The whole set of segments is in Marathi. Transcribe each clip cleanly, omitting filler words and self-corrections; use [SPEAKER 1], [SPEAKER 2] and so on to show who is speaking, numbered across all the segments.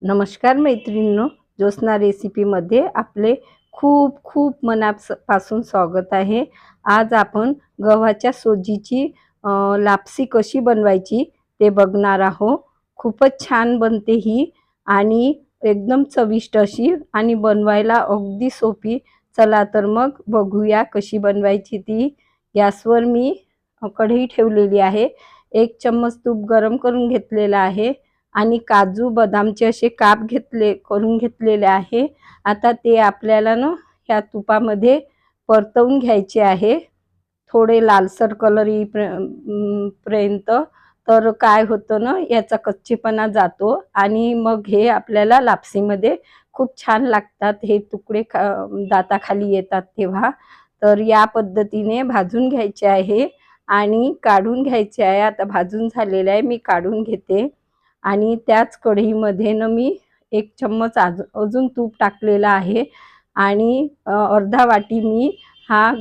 [SPEAKER 1] नमस्कार मैत्रिणींनो, ज्योत्स्ना रेसिपीमध्ये आपले खूप खूप मनापासून स्वागत आहे। आज आपण गव्हाच्या सोजीची लापसी कशी बनवायची ते बघणार आहोत। खूपच छान बनते ही आणि एकदम चविष्ट अशी आणि बनवायला अगदी सोपी। चला तर मग बघूया कशी बनवायची ती। गॅसवर मी कढई ठेवलेली आहे। 1 चम्मच तूप गरम करून घेतलेला आहे आणि काजू बदामचे असे काप करून घेतलेले आहे। आता ते आपल्याला ना ह्या तुपामध्ये परतवून घ्यायचे आहे, थोडे लालसर कलर येईपर्यंत। तर काय होतं ना, याचा कच्चेपणा जातो आणि मग हे आपल्याला लापसीमध्ये खूप छान लागतात। हे तुकडे दाताखाली येतात तेव्हा। तर या पद्धतीने भाजून घ्यायचे आहे आणि काढून घ्यायचे आहे। आता भाजून झालेले आहे, मी काढून घेते आणि त्याच कढईमध्ये ना मी 1 चम्मच अजून तूप टाकलेला आहे आणि अर्धा वाटी मी हा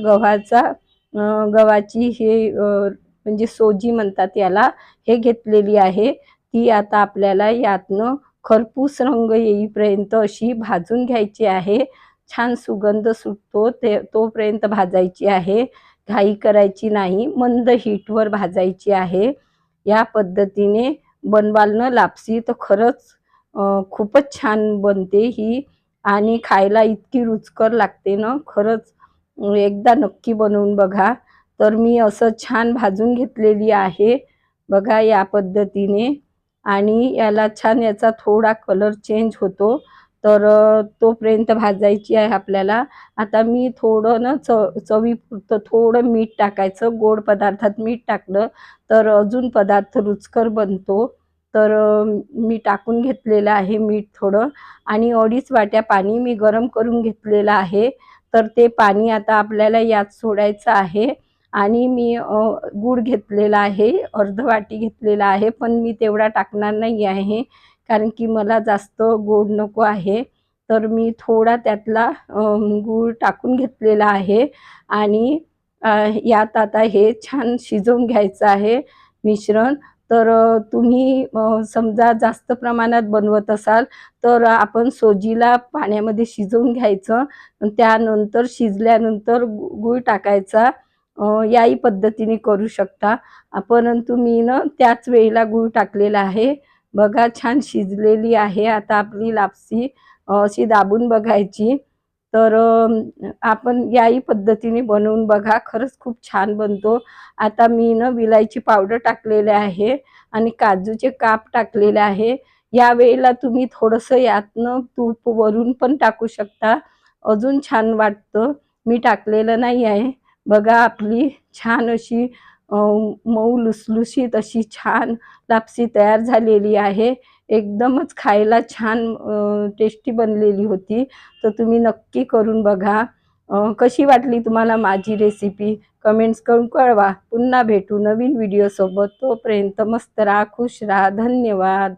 [SPEAKER 1] गव्हाची हे म्हणजे सोजी म्हणतात याला, हे घेतलेली आहे। ती आता आपल्याला यातनं खरपूस रंग येईपर्यंत अशी भाजून घ्यायची आहे। छान सुगंध सुटतो तोपर्यंत भाजायची आहे, घाई करायची नाही, मंद हीटवर भाजायची आहे। या पद्धतीने बनवाल ना लापसी तर खरंच खूपच छान बनते ही आणि खायला इतकी रुचकर लागते ना, खरंच एकदा नक्की बनवून बघा। तर मी असं छान भाजून घेतलेली आहे बघा या पद्धतीने आणि याला छान याचा थोडा कलर चेंज होतो, तर तोपर्यंत भाजायची आहे आपल्याला। आता मी थोडं ना चवीपुरतं थोडं मीठ टाकायचं। गोड पदार्थात मीठ टाकलं तर अजून पदार्थ रुचकर बनतो। तर मी टाकून घेतलेलं आहे मीठ थोडं आणि 2.5 वाट्या पाणी मी गरम करून घेतलेलं आहे। तर ते पाणी आता आपल्याला यात सोडायचं आहे आणि मी गूळ घेतलेला आहे, अर्ध वाटी घेतलेला आहे, पण मी तेवढा टाकणार नाही आहे कारण की मला जास्त गोड नको आहे। तर मी थोडा त्यातला गूळ टाकून घेतलेला आहे आणि यात आता हे छान शिजवून घ्यायचं आहे मिश्रण। तर तुम्ही समजा जास्त प्रमाणात बनवत असाल तर आपण सोजीला पाण्यामध्ये शिजवून घ्यायचं, त्यानंतर शिजल्यानंतर गूळ टाकायचा। याही पद्धतीने करू शकता, परंतु मी ना त्याच वेळेला गूळ टाकलेला आहे। बघा छान शिजलेली आहे। आता आपली लापसी अशी दाबून बघायची। तर आपण याही पद्धतीने बनवून बघा, खरंच खूप छान बनतो। आता मी ना विलायची पावडर टाकलेले आहे आणि काजूचे काप टाकलेले आहे। या वेळेला तुम्ही थोडंसं यातनं तूप वरून पण टाकू शकता, अजून छान वाटतं। मी टाकलेलं नाही आहे। बघा आपली छान अशी मऊ लुसलुशीत अशी छान लापसी तयार झालेली आहे। एकदमच खायला छान टेस्टी बनलेली होती। तर तुम्ही नक्की करून बघा। कशी वाटली तुम्हाला माझी रेसिपी कमेंट्स करून कळवा। पुन्हा भेटू नवीन व्हिडिओ सोबत, तोपर्यंत मस्त राहा, खुश राहा। धन्यवाद।